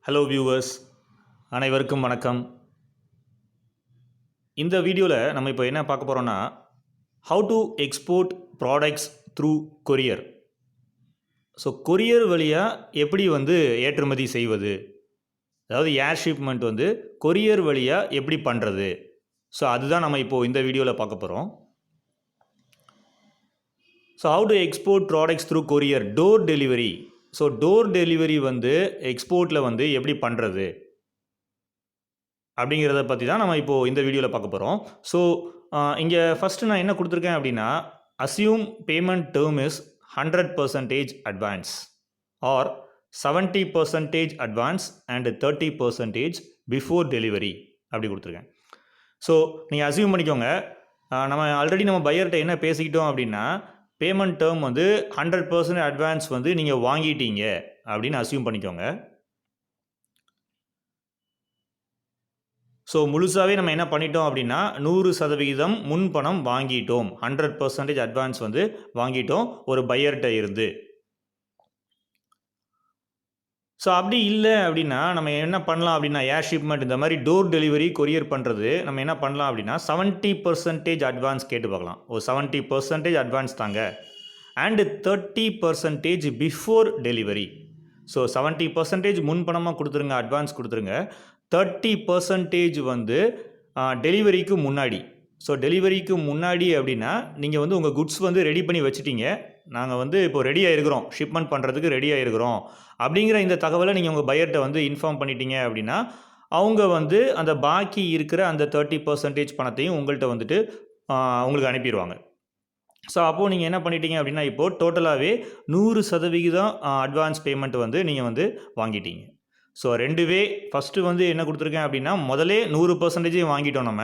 Hello viewers, அனைவருக்கும் வணக்கம். இந்த வீடியோவில் நம்ம இப்போ என்ன பார்க்க போகிறோன்னா, how to export products through courier. So courier வழியாக எப்படி ஏற்றுமதி செய்வது, அதாவது ஏர் ஷிப்மெண்ட் கொரியர் வழியாக எப்படி பண்ணுறது. ஸோ அதுதான் நம்ம இப்போது இந்த வீடியோவில் பார்க்க போகிறோம். So how to export products through courier, door delivery. So door delivery எக்ஸ்போர்ட்டில் எப்படி பண்ணுறது அப்படிங்கிறத பற்றி தான் நம்ம இப்போது இந்த வீடியோவில் பார்க்க போகிறோம். ஸோ இங்கே ஃபஸ்ட்டு நான் என்ன கொடுத்துருக்கேன் அப்படின்னா, assume payment term is 100% advance or 70% advance and 30% before delivery அப்படி கொடுத்துருக்கேன். ஸோ நீங்கள் அஸ்யூம் பண்ணிக்கோங்க, நம்ம ஆல்ரெடி நம்ம பையர்கிட்ட என்ன பேசிக்கிட்டோம் அப்படின்னா, பேமெண்ட் டேர்ம் 100% அட்வான்ஸ் நீங்கள் வாங்கிட்டீங்க அப்படின்னு அஸ்யூம் பண்ணிக்கோங்க. ஸோ முழுசாகவே நம்ம என்ன பண்ணிட்டோம் அப்படின்னா, 100% முன்பணம் வாங்கிட்டோம், 100% அட்வான்ஸ் வாங்கிட்டோம் ஒரு பையர்கிட்ட இருந்து. ஸோ அப்படி இல்லை அப்படின்னா நம்ம என்ன பண்ணலாம் அப்படின்னா, ஏர் ஷிப்மெண்ட் இந்த மாதிரி டோர் டெலிவரி கொரியர் பண்ணுறது நம்ம என்ன பண்ணலாம் அப்படின்னா, 70% அட்வான்ஸ் கேட்டு பார்க்கலாம். ஒரு 70% அட்வான்ஸ் தாங்க அண்டு 30% பிஃபோர் டெலிவரி. ஸோ 70% முன்பணமாக கொடுத்துருங்க, அட்வான்ஸ் கொடுத்துருங்க. 30% டெலிவரிக்கு முன்னாடி. ஸோ டெலிவரிக்கு முன்னாடி அப்படின்னா நீங்கள் உங்கள் குட்ஸ் ரெடி பண்ணி வச்சுட்டீங்க, நாங்கள் இப்போ ரெடியாக இருக்கிறோம், ஷிப்மெண்ட் பண்ணுறதுக்கு ரெடியாக இருக்கிறோம் அப்படிங்கிற இந்த தகவலை நீங்கள் உங்கள் பையர்கிட்ட இன்ஃபார்ம் பண்ணிட்டீங்க அப்படின்னா, அவங்க அந்த பாக்கி இருக்கிற அந்த 30% பணத்தையும் உங்கள்கிட்ட உங்களுக்கு அனுப்பிடுவாங்க. ஸோ அப்போது நீங்கள் என்ன பண்ணிட்டீங்க அப்படின்னா, இப்போது டோட்டலாகவே 100% அட்வான்ஸ் பேமெண்ட் நீங்கள் வாங்கிட்டீங்க. ஸோ ரெண்டுவே ஃபஸ்ட்டு என்ன கொடுத்துருக்கேன் அப்படின்னா, முதலே 100% வாங்கிட்டோம் நம்ம.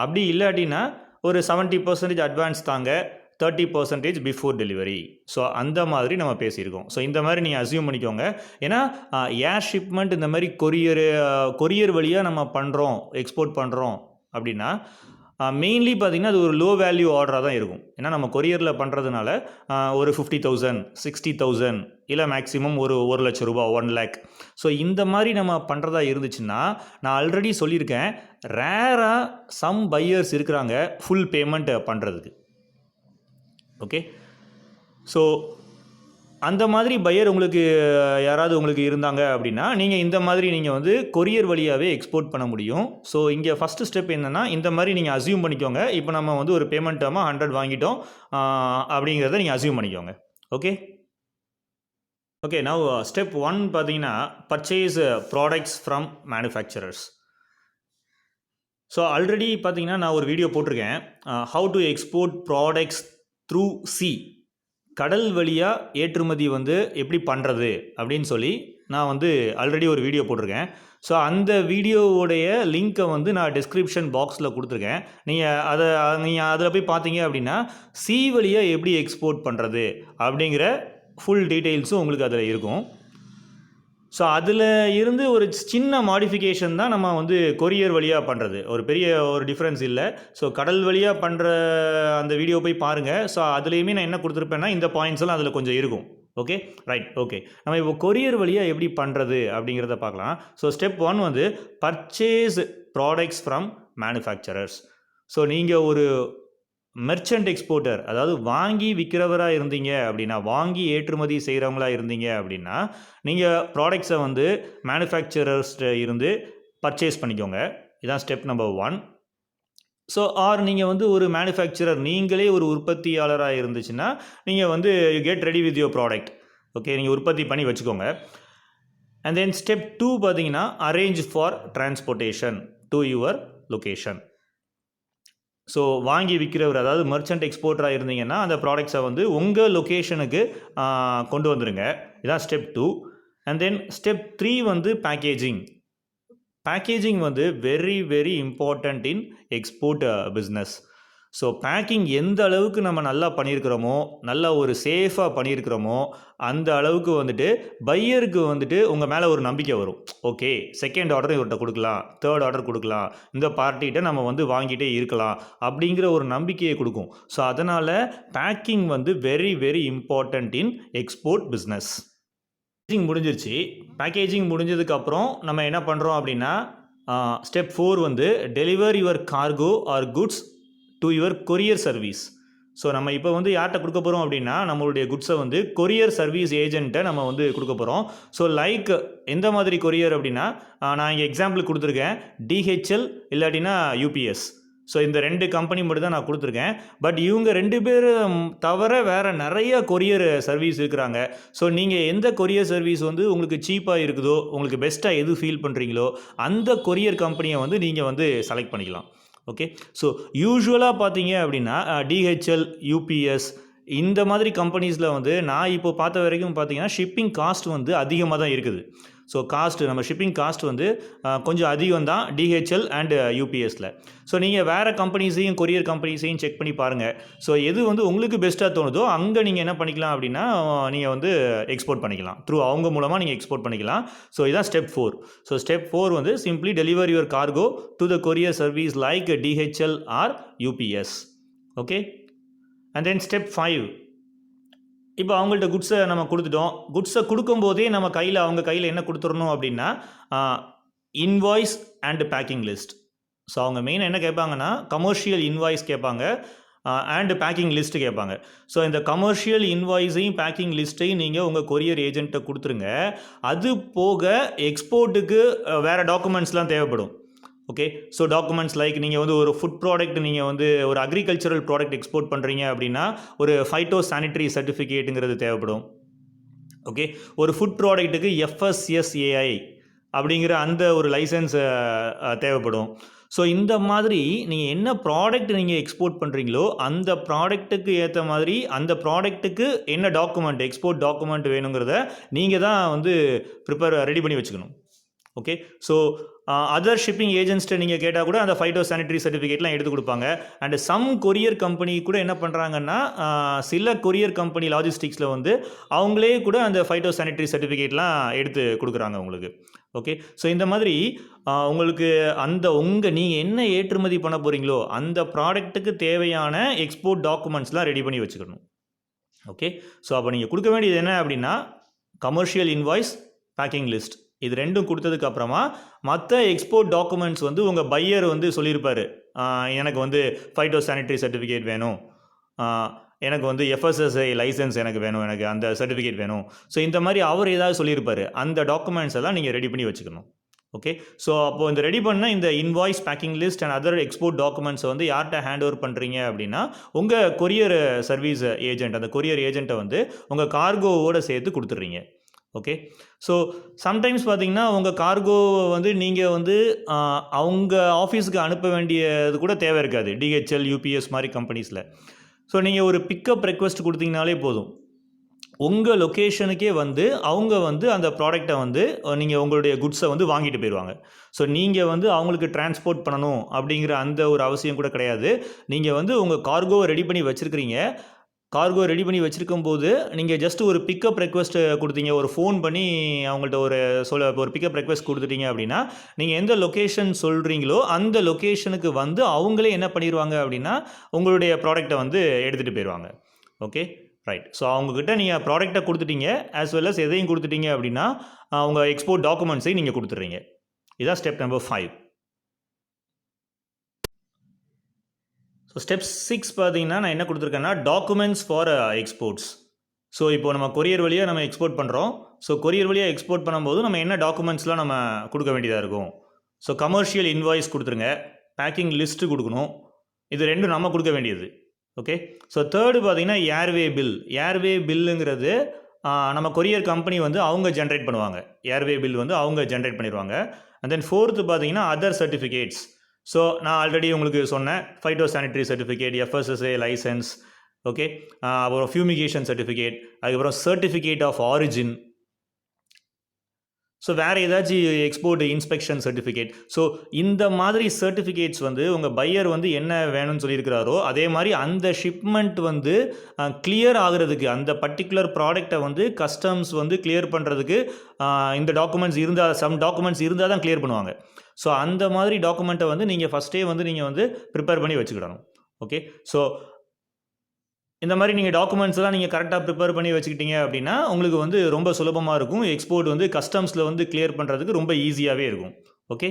அப்படி இல்லாட்டினா ஒரு 70% அட்வான்ஸ் தாங்க, 30% பிஃபோர் டெலிவரி. ஸோ அந்த மாதிரி நம்ம பேசியிருக்கோம். ஸோ இந்த மாதிரி நீங்கள் அஸ்யூம் பண்ணிக்கோங்க. ஏன்னா ஏர் ஷிப்மெண்ட் இந்த மாதிரி கொரியர் வழியாக நம்ம பண்ணுறோம், எக்ஸ்போர்ட் பண்ணுறோம் அப்படின்னா மெயின்லி பார்த்திங்கன்னா அது ஒரு லோ வேல்யூ ஆர்டராக தான் இருக்கும். ஏன்னா நம்ம கொரியரில் பண்ணுறதுனால ஒரு 50,000 60,000 இல்லை மேக்ஸிமம் ஒரு 1,00,000 ரூபா, 1 lakh. ஸோ இந்த மாதிரி நம்ம பண்ணுறதா இருந்துச்சுன்னா, நான் ஆல்ரெடி சொல்லியிருக்கேன், ரேராக சம் பையர்ஸ் இருக்கிறாங்க ஃபுல் பேமெண்ட் பண்ணுறதுக்கு. ஓகே, ஸோ அந்த மாதிரி பையர் யாராவது இருந்தாங்க அப்படின்னா, நீங்கள் இந்த மாதிரி நீங்கள் கொரியர் வழியாகவே எக்ஸ்போர்ட் பண்ண முடியும். ஸோ இங்கே ஃபஸ்ட்டு ஸ்டெப் என்னென்னா, இந்த மாதிரி நீங்கள் அஸ்யூம் பண்ணிக்கோங்க. இப்போ நம்ம ஒரு பேமெண்ட் டேர்மாக 100 வாங்கிட்டோம் அப்படிங்கிறத நீங்கள் அஸ்யூம் பண்ணிக்கோங்க. ஓகே ஓகே நவ் ஸ்டெப் 1 பார்த்தீங்கன்னா, purchase products from manufacturers. So already பார்த்தீங்கன்னா நான் ஒரு வீடியோ போட்டிருக்கேன், how to export products through C, கடல் வழியாக ஏற்றுமதி எப்படி பண்ணுறது அப்படின்னு சொல்லி நான் ஆல்ரெடி ஒரு வீடியோ போட்டிருக்கேன். ஸோ அந்த வீடியோவுடைய லிங்க்கை நான் டிஸ்கிரிப்ஷன் பாக்ஸில் கொடுத்துருக்கேன். நீங்கள் அதில் போய் பார்த்தீங்க அப்படின்னா, சி வழியாக எப்படி எக்ஸ்போர்ட் பண்ணுறது அப்படிங்கிற ஃபுல் டீட்டெயில்ஸும் உங்களுக்கு அதில் இருக்கும். ஸோ அதில் இருந்து ஒரு சின்ன மாடிஃபிகேஷன் தான் நம்ம கொரியர் வழியாக பண்ணுறது, ஒரு பெரிய ஒரு டிஃப்ரென்ஸ் இல்லை. ஸோ கடல் வழியாக பண்ணுற அந்த வீடியோ போய் பாருங்கள். ஸோ அதுலேயுமே நான் என்ன கொடுத்துருப்பேன்னா, இந்த பாயிண்ட்ஸ் எல்லாம் அதில் கொஞ்சம் இருக்கும். Okay right. ஓகே, நம்ம இப்போ கொரியர் வழியாக எப்படி பண்ணுறது அப்படிங்கிறத பார்க்கலாம். So step 1 purchase products from manufacturers. So நீங்கள் ஒரு மெர்ச்சன்ட் எக்ஸ்போர்ட்டர், அதாவது வாங்கி விற்கிறவராக இருந்தீங்க அப்படின்னா, வாங்கி ஏற்றுமதி செய்கிறவங்களா இருந்தீங்க அப்படின்னா, நீங்கள் ப்ராடக்ட்ஸை மேனுஃபேக்சரர்ஸ்கிட்ட இருந்து பர்ச்சேஸ் பண்ணிக்கோங்க. இதுதான் ஸ்டெப் நம்பர் 1. ஸோ ஆர் நீங்கள் ஒரு மேனுஃபேக்சரர், நீங்களே ஒரு உற்பத்தியாளராக இருந்துச்சுன்னா, நீங்கள் get ready with your product. Okay, நீங்கள் உற்பத்தி பண்ணி வச்சுக்கோங்க. அண்ட் தென் ஸ்டெப் 2 பார்த்தீங்கன்னா, arrange for transportation to your location. So வாங்கி விற்கிறவர், அதாவது மெர்ச்சன்ட் எக்ஸ்போர்ட்டராக இருந்தீங்கன்னா, அந்த ப்ராடக்ட்ஸை உங்கள் லொக்கேஷனுக்கு கொண்டு வந்துடுங்க. இதான் step 2. And then step 3 packaging. Packaging very very important in export business. So packing எந்த அளவுக்கு நம்ம நல்லா பண்ணியிருக்கிறோமோ, நல்லா ஒரு சேஃபாக பண்ணியிருக்கிறோமோ, அந்த அளவுக்கு பையருக்கு உங்கள் மேலே ஒரு நம்பிக்கை வரும். ஓகே, செகண்ட் ஆர்டர் இவர்கிட்ட கொடுக்கலாம், தேர்ட் ஆர்டர் கொடுக்கலாம், இந்த பார்ட்டிகிட்ட நம்ம வாங்கிட்டே இருக்கலாம் அப்படிங்கிற ஒரு நம்பிக்கையை கொடுக்கும். ஸோ அதனால் packing very very important in export business. Packaging முடிஞ்சிருச்சு. பேக்கேஜிங் முடிஞ்சதுக்கப்புறம் நம்ம என்ன பண்ணுறோம் அப்படின்னா, ஸ்டெப் 4 வந்து deliver your cargo or goods to your courier service. So நம்ம இப்போ வந்து யார்கிட்ட கொடுக்க போகிறோம் அப்படின்னா, நம்மளுடைய குட்ஸை வந்து கொரியர் சர்வீஸ் ஏஜென்ட்டை நம்ம வந்து கொடுக்க போகிறோம். ஸோ லைக் எந்த மாதிரி கொரியர் அப்படின்னா, நான் இங்கே எக்ஸாம்பிள் கொடுத்துருக்கேன். டிஹெச்எல் இல்லாட்டினா யூபிஎஸ். ஸோ இந்த 2 கம்பெனி மட்டும் தான் நான் கொடுத்துருக்கேன். பட் இவங்க 2 பேரும் தவிர வேறு நிறைய கொரியர் சர்வீஸ் இருக்கிறாங்க. ஸோ நீங்கள் எந்த கொரியர் சர்வீஸ் வந்து உங்களுக்கு சீப்பாக இருக்குதோ, உங்களுக்கு பெஸ்ட்டாக எது ஃபீல் பண்ணுறீங்களோ அந்த கொரியர் கம்பெனியை வந்து நீங்கள் வந்து செலக்ட் பண்ணிக்கலாம். ஓகே. ஸோ யூஸ்வலாக பார்த்தீங்க அப்படின்னா டிஹெச்எல், யூபிஎஸ் இந்த மாதிரி கம்பெனிஸில் வந்து நான் இப்போ பார்த்த வரைக்கும் பார்த்தீங்கன்னா ஷிப்பிங் காஸ்ட் வந்து அதிகமாக தான் இருக்குது. ஸோ நம்ம ஷிப்பிங் காஸ்ட் வந்து கொஞ்சம் அதிகம் தான் டிஹெச்எல் அண்ட் யூபிஎஸில். ஸோ நீங்கள் வேறு கம்பெனிஸையும் கொரியர் கம்பெனிஸையும் செக் பண்ணி பாருங்கள். ஸோ எது வந்து உங்களுக்கு பெஸ்ட்டாக தோணுதோ அங்கே நீங்கள் என்ன பண்ணிக்கலாம் அப்படின்னா நீங்கள் வந்து எக்ஸ்போர்ட் பண்ணிக்கலாம். அவங்க மூலமாக நீங்கள் எக்ஸ்போர்ட் பண்ணிக்கலாம். ஸோ இதுதான் ஸ்டெப் 4. ஸோ ஸ்டெப் 4 வந்து simply deliver your cargo to the courier service like DHL or UPS. Okay. And then step 5. இப்போ அவங்கள்ட்ட குட்ஸை நம்ம கொடுத்துட்டோம். குட்ஸை கொடுக்கும்போதே நம்ம அவங்க கையில் என்ன கொடுத்துடணும் அப்படின்னா invoice and packing list. So அவங்க மெயினாக என்ன கேட்பாங்கன்னா கமர்ஷியல் இன்வாய்ஸ் கேட்பாங்க அண்ட் பேக்கிங் லிஸ்ட்டு கேட்பாங்க. ஸோ இந்த கமர்ஷியல் இன்வாய்ஸையும் பேக்கிங் லிஸ்ட்டையும் நீங்கள் உங்கள் கொரியர் ஏஜென்ட்டை கொடுத்துருங்க. அது போக எக்ஸ்போர்ட்டுக்கு வேறு டாக்குமெண்ட்ஸ்லாம் தேவைப்படும். ஓகே. ஸோ டாக்குமெண்ட்ஸ் லைக் நீங்கள் வந்து ஒரு ஃபுட் ப்ராடக்ட், நீங்கள் வந்து ஒரு அக்ரிகல்ச்சரல் ப்ராடக்ட் எக்ஸ்போர்ட் பண்ணுறீங்க அப்படின்னா ஒரு ஃபைட்டோ சானிட்டரி சர்டிஃபிகேட்டுங்கிறது தேவைப்படும். ஓகே. ஒரு ஃபுட் ப்ராடக்ட்டுக்கு FSSAI அப்படிங்கிற அந்த ஒரு லைசன்ஸ் தேவைப்படும். ஸோ இந்த மாதிரி நீங்கள் என்ன ப்ராடக்ட் நீங்கள் எக்ஸ்போர்ட் பண்ணுறீங்களோ அந்த ப்ராடக்ட்டுக்கு ஏற்ற மாதிரி அந்த ப்ராடக்ட்டுக்கு என்ன டாக்குமெண்ட், எக்ஸ்போர்ட் டாக்குமெண்ட் வேணுங்கிறத நீங்கள் தான் வந்து ரெடி பண்ணி வச்சுக்கணும். ஓகே. ஸோ அதர் ஷிப்பிங் ஏஜென்ட்ஸ்ட்டை நீங்கள் கேட்டால் கூட அந்த ஃபைட்டோ சானிட்டரி சர்டிஃபிகேட்லாம் எடுத்து கொடுப்பாங்க. அண்ட் சம் கொரியர் கம்பெனி கூட என்ன பண்ணுறாங்கன்னா சில கொரியர் கம்பெனி லாஜிஸ்டிக்ஸில் வந்து அவங்களே கூட அந்த ஃபைட்டோ சானிட்டரி சர்டிஃபிகேட்லாம் எடுத்து கொடுக்குறாங்க உங்களுக்கு. ஓகே. ஸோ இந்த மாதிரி உங்களுக்கு நீங்கள் என்ன ஏற்றுமதி பண்ண போகிறீங்களோ அந்த ப்ராடக்ட்டுக்கு தேவையான எக்ஸ்போர்ட் டாக்குமெண்ட்ஸ்லாம் ரெடி பண்ணி வச்சுக்கணும். ஓகே. ஸோ அப்போ நீங்கள் கொடுக்க வேண்டியது என்ன அப்படின்னா கமர்ஷியல் இன்வாய்ஸ், பேக்கிங் லிஸ்ட் இது 2ம் கொடுத்ததுக்கு அப்புறமா மற்ற எக்ஸ்போர்ட் டாக்குமெண்ட்ஸ் வந்து உங்கள் பையர் வந்து சொல்லியிருப்பார். எனக்கு வந்து ஃபைட்டோ சானிட்டரி சர்டிஃபிகேட் வேணும், எனக்கு வந்து FSSAI லைசன்ஸ் எனக்கு வேணும், எனக்கு அந்த சர்டிஃபிகேட் வேணும். ஸோ இந்த மாதிரி அவர் ஏதாவது சொல்லியிருப்பார். அந்த டாக்குமெண்ட்ஸ் எல்லாம் நீங்கள் ரெடி பண்ணி வச்சுக்கணும். ஓகே. ஸோ அப்போது இந்த ரெடி பண்ண இந்த invoice, packing list and other export டாக்குமெண்ட்ஸை வந்து யார்கிட்ட ஹேண்ட் ஓவர் பண்ணுறீங்க அப்படின்னா உங்கள் கொரியர் சர்வீஸ் ஏஜென்ட், அந்த கொரியர் ஏஜென்ட்டை வந்து உங்கள் கார்கோவோடு சேர்த்து கொடுத்துட்றீங்க. ஓகே. ஸோ சம்டைம்ஸ் பார்த்தீங்கன்னா உங்கள் கார்கோவை வந்து நீங்கள் வந்து அவங்க ஆஃபீஸுக்கு அனுப்ப வேண்டியது கூட தேவை இருக்காது டிஹெச்எல், யூபிஎஸ் மாதிரி கம்பெனிஸில். ஸோ நீங்கள் ஒரு பிக்கப் ரெக்வெஸ்ட் கொடுத்தீங்கனாலே போதும். உங்கள் லொக்கேஷனுக்கே வந்து அவங்க வந்து அந்த ப்ராடக்டை வந்து நீங்கள் உங்களுடைய குட்ஸை வந்து வாங்கிட்டு போயிடுவாங்க. ஸோ நீங்கள் வந்து அவங்களுக்கு டிரான்ஸ்போர்ட் பண்ணணும் அப்படிங்கிற அந்த ஒரு அவசியம் கூட கிடையாது. நீங்கள் வந்து உங்கள் கார்கோவை ரெடி பண்ணி வச்சுருக்கிறீங்க. கார்கோ ரெடி பண்ணி வச்சுருக்கும் போது நீங்கள் ஜஸ்ட் ஒரு பிக்கப் ரெக்வெஸ்ட் கொடுத்தீங்க, ஒரு ஃபோன் பண்ணி அவங்கள்ட்ட ஒரு பிக்கப் ரெக்வெஸ்ட் கொடுத்துட்டீங்க அப்படின்னா நீங்கள் எந்த லொக்கேஷன் சொல்கிறீங்களோ அந்த லொக்கேஷனுக்கு வந்து அவங்களே என்ன பண்ணிடுவாங்க அப்படின்னா உங்களுடைய ப்ராடக்டை வந்து எடுத்துகிட்டு போயிடுவாங்க. Okay, right. ஸோ அவங்கக்கிட்ட நீங்கள் ப்ராடக்டை கொடுத்துட்டீங்க ஆஸ் வெல் அஸ் எதையும் கொடுத்துட்டீங்க அப்படின்னா உங்கள் எக்ஸ்போர்ட் டாக்குமெண்ட்ஸையும் நீங்கள் கொடுத்துட்றீங்க. இதுதான் ஸ்டெப் நம்பர் 5. ஸோ ஸ்டெப் 6 பார்த்தீங்கன்னா நான் என்ன கொடுத்துருக்கேன்னா டாக்குமெண்ட்ஸ் ஃபார் எக்ஸ்போர்ட்ஸ். ஸோ இப்போ நம்ம கொரியர் வழியாக நம்ம எக்ஸ்போர்ட் பண்ணுறோம். ஸோ கொரியர் வழியாக எக்ஸ்போர்ட் பண்ணும்போது நம்ம என்ன டாக்குமெண்ட்ஸ்லாம் நம்ம கொடுக்க வேண்டியதாக இருக்கும். ஸோ கமர்ஷியல் இன்வாய்ஸ் கொடுத்துருங்க, பேக்கிங் லிஸ்ட்டு கொடுக்கணும். இது 2 நம்ம கொடுக்க வேண்டியது. ஓகே. ஸோ தேர்டு பார்த்தீங்கன்னா ஏர்வே பில்லுங்கிறது நம்ம கொரியர் கம்பெனி வந்து அவங்க ஜென்ரேட் பண்ணுவாங்க. ஏர்வே பில் வந்து அவங்க ஜென்ரேட் பண்ணிடுவாங்க. அண்ட் தென் ஃபோர்த்து பார்த்தீங்கன்னா அதர் சர்டிஃபிகேட்ஸ். ஸோ நான் ஆல்ரெடி உங்களுக்கு சொன்னேன் phyto sanitary certificate, FSSAI license, okay, அப்புறம் ஃபியூமிகேஷன் சர்டிஃபிகேட், அதுக்கப்புறம் சர்டிஃபிகேட் ஆஃப் ஆரிஜின். ஸோ வேறு ஏதாச்சும் எக்ஸ்போர்ட் இன்ஸ்பெக்ஷன் சர்டிஃபிகேட். ஸோ இந்த மாதிரி சர்டிஃபிகேட்ஸ் வந்து உங்கள் பையர் வந்து என்ன வேணும்னு சொல்லியிருக்கிறாரோ அதே மாதிரி அந்த ஷிப்மெண்ட் வந்து கிளியர் ஆகிறதுக்கு, அந்த பர்டிகுலர் ப்ராடக்டை வந்து கஸ்டம்ஸ் வந்து கிளியர் பண்ணுறதுக்கு இந்த டாக்குமெண்ட்ஸ் இருந்தால், சம் டாக்குமெண்ட்ஸ் இருந்தால் தான் கிளியர் பண்ணுவாங்க. ஸோ அந்த மாதிரி டாக்குமெண்ட்டை வந்து நீங்கள் ஃபஸ்ட்டே வந்து நீங்கள் வந்து ப்ரிப்பேர் பண்ணி வச்சுக்கிடணும். ஓகே. ஸோ இந்த மாதிரி நீங்கள் டாக்குமெண்ட்ஸ்லாம் நீங்கள் கரெக்டாக ப்ரிப்பேர் பண்ணி வச்சுக்கிட்டீங்க அப்படின்னா உங்களுக்கு வந்து ரொம்ப சுலபமாக இருக்கும். எக்ஸ்போர்ட் வந்து கஸ்டம்ஸில் வந்து கிளியர் பண்ணுறதுக்கு ரொம்ப ஈஸியாகவே இருக்கும். ஓகே.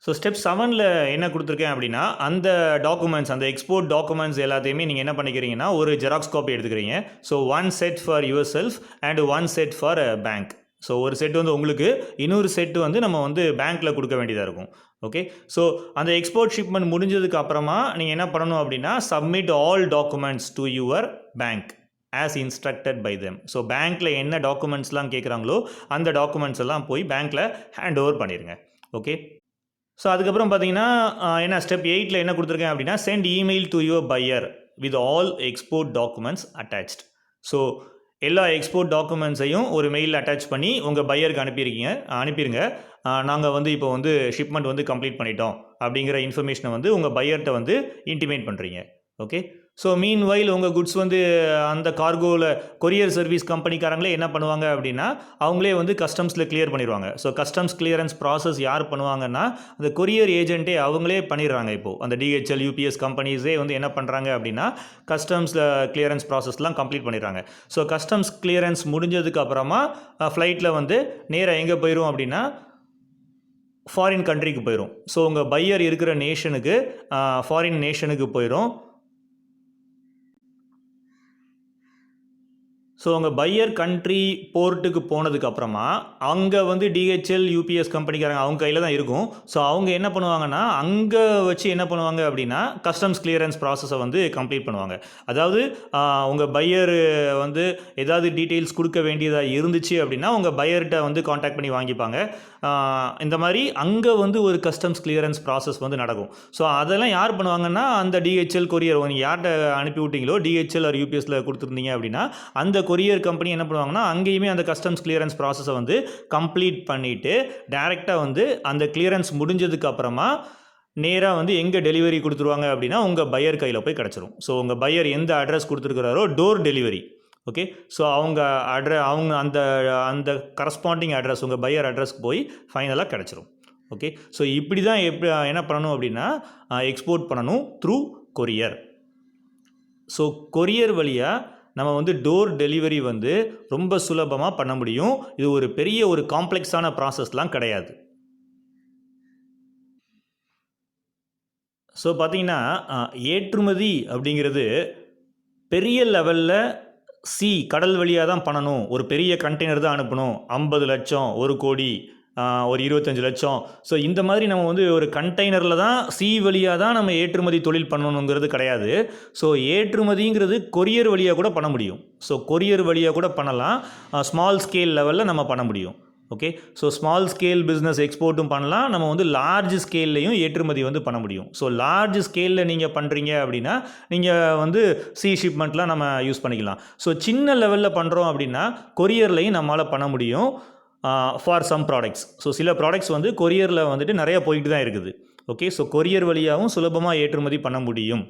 ஸோ ஸ்டெப் 7ல் என்ன கொடுத்துருக்கேன் அப்படின்னா, அந்த டாக்குமெண்ட்ஸ், அந்த எக்ஸ்போர்ட் டாக்குமெண்ட்ஸ் எல்லாத்தையுமே நீங்கள் என்ன பண்ணிக்கிறீங்கன்னா, ஒரு ஜெராக்ஸ் காப்பி எடுத்துக்கிறீங்க. So 1 set for your self and 1 set for bank. So ஒரு செட் வந்து உங்களுக்கு, இன்னொரு செட்டு வந்து நம்ம வந்து பேங்க்கில் கொடுக்க வேண்டியதாக இருக்கும். ஓகே. ஸோ அந்த எக்ஸ்போர்ட் ஷிப்மெண்ட் முடிஞ்சதுக்கு அப்புறமா நீங்கள் என்ன பண்ணணும் அப்படின்னா, submit all documents to your bank as instructed by them. So பேங்க்கில் என்ன டாக்குமெண்ட்ஸ்லாம் கேட்குறாங்களோ அந்த டாக்குமெண்ட்ஸ் எல்லாம் போய் பேங்க்கில் ஹேண்ட் ஓவர் பண்ணிடுங்க. ஓகே. ஸோ அதுக்கப்புறம் பார்த்தீங்கன்னா என்ன ஸ்டெப் 8ல் என்ன கொடுத்துருக்கேன் அப்படின்னா, send email to your buyer with all export documents attached. So எல்லா எக்ஸ்போர்ட் டாக்குமெண்ட்ஸையும் ஒரு மெயிலில் அட்டாச் பண்ணி உங்கள் பையருக்கு அனுப்பிடுங்க. நாங்கள் வந்து இப்போ வந்து ஷிப்மெண்ட் வந்து கம்ப்ளீட் பண்ணிட்டோம் அப்படிங்கிற இன்ஃபர்மேஷனை வந்து உங்கள் பையர்கிட்ட வந்து இன்டிமேட் பண்ணுறீங்க. ஓகே. ஸோ மீன் வைல் உங்கள் குட்ஸ் வந்து அந்த கார்கோவில் கொரியர் சர்வீஸ் கம்பெனிக்காரங்களே என்ன பண்ணுவாங்க அப்படின்னா, அவங்களே வந்து கஸ்டம்ஸில் கிளியர் பண்ணிடுவாங்க. ஸோ கஸ்டம்ஸ் கிளியரன்ஸ் ப்ராசஸ் யார் பண்ணுவாங்கன்னா, அந்த கொரியர் ஏஜென்ட்டே அவங்களே பண்ணிடுறாங்க. இப்போது அந்த DHL UPS கம்பெனிஸே வந்து என்ன பண்ணுறாங்க அப்படின்னா, கஸ்டம்ஸில் கிளியரன்ஸ் ப்ராசஸ்லாம் கம்ப்ளீட் பண்ணிடுறாங்க. ஸோ கஸ்டம்ஸ் கிளியரன்ஸ் முடிஞ்சதுக்கு அப்புறமா ஃப்ளைட்டில் வந்து நேராக எங்கே போயிடும் அப்படின்னா, ஃபாரின் கண்ட்ரிக்கு போயிடும். ஸோ உங்கள் பையர் இருக்கிற நேஷனுக்கு, ஃபாரின் நேஷனுக்கு போயிடும். ஸோ உங்கள் பையர் கண்ட்ரி போர்ட்டுக்கு போனதுக்கப்புறமா அங்கே வந்து DHL UPS கம்பெனிக்காரங்க அவங்க கையில் தான் இருக்கும். ஸோ அவங்க என்ன பண்ணுவாங்கன்னா, அங்கே வச்சு என்ன பண்ணுவாங்க அப்படின்னா, கஸ்டம்ஸ் கிளியரன்ஸ் ப்ராசஸை வந்து கம்ப்ளீட் பண்ணுவாங்க. அதாவது உங்கள் பையர் வந்து ஏதாவது டீட்டெயில்ஸ் கொடுக்க வேண்டியதாக இருந்துச்சு அப்படின்னா உங்கள் பையர்கிட்ட வந்து காண்டாக்ட் பண்ணி வாங்கிப்பாங்க. இந்த மாதிரி அங்கே வந்து ஒரு கஸ்டம்ஸ் கிளியரன்ஸ் ப்ராசஸ் வந்து நடக்கும். ஸோ அதெல்லாம் யார் பண்ணுவாங்கன்னா, அந்த DHL கொரியர் நீங்கள் யார்கிட்ட அனுப்பி விட்டீங்களோ, DHL ஆர் UPSல கொடுத்துருந்தீங்க அப்படின்னா அந்த கொரியர் கம்பெனி என்ன பண்ணுவாங்கன்னா, அங்கேயுமே அந்த கஸ்டம்ஸ் கிளியரன்ஸ் ப்ராசஸை வந்து கம்ப்ளீட் பண்ணிவிட்டு டைரெக்டாக வந்து அந்த கிளியரன்ஸ் முடிஞ்சதுக்கு அப்புறமா நேராக வந்து எங்கே டெலிவரி கொடுத்துருவாங்க அப்படின்னா உங்கள் பையர் கையில் போய் கிடச்சிரும். ஸோ உங்கள் பையர் எந்த அட்ரஸ் கொடுத்துருக்கிறாரோ டோர் டெலிவரி. ஓகே. ஸோ அவங்க அந்த அந்த கரஸ்பாண்டிங் அட்ரஸ் உங்கள் பையர் அட்ரஸ்க்கு போய் ஃபைனலாக கிடச்சிரும். ஓகே. ஸோ இப்படி தான் என்ன பண்ணணும் அப்படின்னா, எக்ஸ்போர்ட் பண்ணணும் த்ரூ கொரியர். ஸோ கொரியர் வழியாக நம்ம வந்து டோர் டெலிவரி வந்து ரொம்ப சுலபமாக பண்ண முடியும். இது ஒரு பெரிய ஒரு காம்ப்ளெக்ஸான ப்ராசஸ்லாம் கிடையாது. ஸோ பார்த்தீங்கன்னா, ஏற்றுமதி அப்படிங்கிறது பெரிய லெவலில் கடல் வழியாக தான் பண்ணணும். ஒரு பெரிய கண்டெய்னர் தான் அனுப்பணும். 50 லட்சம், 1 கோடி, ஒரு 25 லட்சம். ஸோ இந்த மாதிரி நம்ம வந்து ஒரு கண்டெய்னரில் தான் வழியாக தான் நம்ம ஏற்றுமதி தொழில் பண்ணணுங்கிறது கிடையாது. ஸோ ஏற்றுமதிங்கிறது கொரியர் வழியாக கூட பண்ண முடியும். ஸோ கொரியர் வழியாக கூட பண்ணலாம். ஸ்மால் ஸ்கேல் லெவலில் நம்ம பண்ண முடியும். Okay. So small scale business எக்ஸ்போர்ட்டும் பண்ணலாம். நம்ம வந்து லார்ஜ் ஸ்கேல்லையும் ஏற்றுமதி வந்து பண்ண முடியும். ஸோ லார்ஜ் ஸ்கேலில் நீங்கள் பண்ணுறீங்க அப்படின்னா நீங்கள் வந்து ஷிப்மெண்ட்லாம் நம்ம யூஸ் பண்ணிக்கலாம். ஸோ சின்ன லெவலில் பண்ணுறோம் அப்படின்னா கொரியர்லையும் நம்மளால் பண்ண முடியும் ஃபார் சம் ப்ராடக்ட்ஸ். ஸோ சில ப்ராடக்ட்ஸ் வந்து கொரியரில் வந்துட்டு நிறைய போயிட்டு தான் இருக்குது. ஓகே. ஸோ கொரியர் வழியாகவும் சுலபமாக ஏற்றுமதி பண்ண முடியும்.